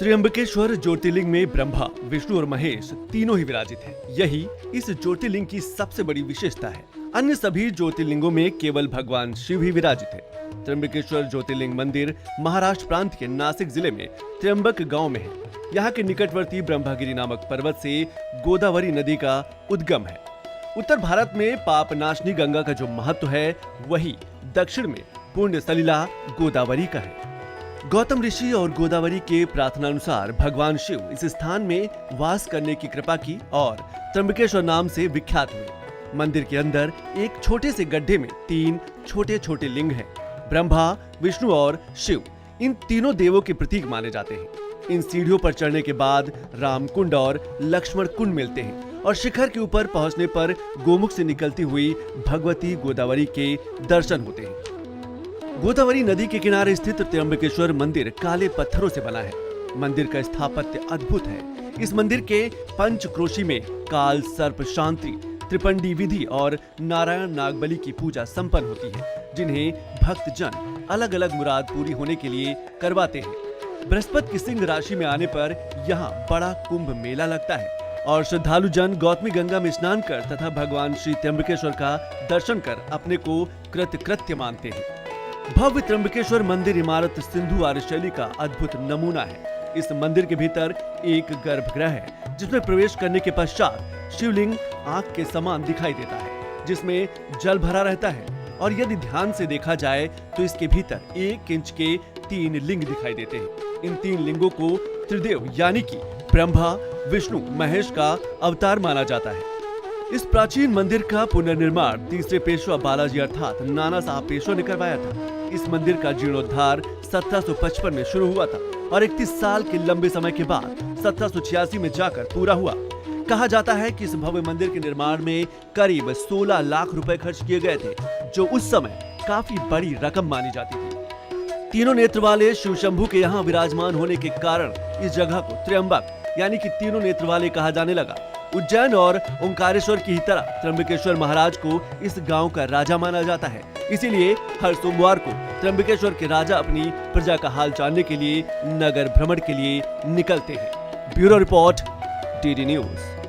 त्र्यंबकेश्वर ज्योतिर्लिंग में ब्रह्मा, विष्णु और महेश तीनों ही विराजित हैं। यही इस ज्योतिर्लिंग की सबसे बड़ी विशेषता है। अन्य सभी ज्योतिर्लिंगों में केवल भगवान शिव ही विराजित है। त्र्यंबकेश्वर ज्योतिर्लिंग मंदिर महाराष्ट्र प्रांत के नासिक जिले में त्र्यंबक गांव में है। यहाँ के निकटवर्ती ब्रह्मगिरी नामक पर्वत से गोदावरी नदी का उद्गम है। उत्तर भारत में पापनाशनी गंगा का जो महत्व है, वही दक्षिण में पुण्य सलिला गोदावरी का है। गौतम ऋषि और गोदावरी के प्रार्थनानुसार भगवान शिव इस स्थान में वास करने की कृपा की और त्र्यंबकेश्वर नाम से विख्यात हुए। मंदिर के अंदर एक छोटे से गड्ढे में 3 छोटे छोटे लिंग हैं। ब्रह्मा, विष्णु और शिव इन तीनों देवों के प्रतीक माने जाते हैं। इन सीढ़ियों पर चढ़ने के बाद राम कुंड और लक्ष्मण कुंड मिलते हैं और शिखर के ऊपर पहुंचने पर गोमुख से निकलती हुई भगवती गोदावरी के दर्शन होते हैं। गोदावरी नदी के किनारे स्थित त्र्यंबकेश्वर मंदिर काले पत्थरों से बना है। मंदिर का स्थापत्य अद्भुत है। इस मंदिर के पंचक्रोशी में काल सर्प शांति, त्रिपंडी विधि और नारायण नागबली की पूजा संपन्न होती है, जिन्हें भक्त जन अलग अलग मुराद पूरी होने के लिए करवाते हैं। बृहस्पति की सिंह राशि में आने पर यहाँ बड़ा कुंभ मेला लगता है और श्रद्धालु जन गौतमी गंगा में स्नान कर तथा भगवान श्री त्र्यंबकेश्वर का दर्शन कर अपने को कृतकृत्य मानते हैं। भव्य त्र्यंबकेश्वर मंदिर इमारत सिंधु आर्य शैली का अद्भुत नमूना है। इस मंदिर के भीतर एक गर्भगृह है, जिसमें प्रवेश करने के पश्चात शिवलिंग आंख के समान दिखाई देता है, जिसमें जल भरा रहता है। और यदि ध्यान से देखा जाए तो इसके भीतर 1 इंच के 3 लिंग दिखाई देते हैं। इन 3 लिंगों को त्रिदेव यानी कि ब्रह्मा, विष्णु, महेश का अवतार माना जाता है। इस प्राचीन मंदिर का पुनर्निर्माण तीसरे पेशवा बालाजी अर्थात नाना साहब पेशवा ने करवाया था। इस मंदिर का जीर्णोद्धार 1755 में शुरू हुआ था और 31 साल के लंबे समय के बाद 1786 में जाकर पूरा हुआ। कहा जाता है कि इस भव्य मंदिर के निर्माण में करीब 16 लाख रुपए खर्च किए गए थे, जो उस समय काफी बड़ी रकम मानी जाती थी। तीनों नेत्र वाले शिव शंभू के यहाँ विराजमान होने के कारण इस जगह को त्र्यंबक यानी कि तीनों नेत्र वाले कहा जाने लगा। उज्जैन और ओंकारेश्वर की ही तरह त्र्यंबकेश्वर महाराज को इस गांव का राजा माना जाता है। इसीलिए हर सोमवार को त्र्यंबकेश्वर के राजा अपनी प्रजा का हाल जानने के लिए नगर भ्रमण के लिए निकलते हैं। Bureau report, DD news.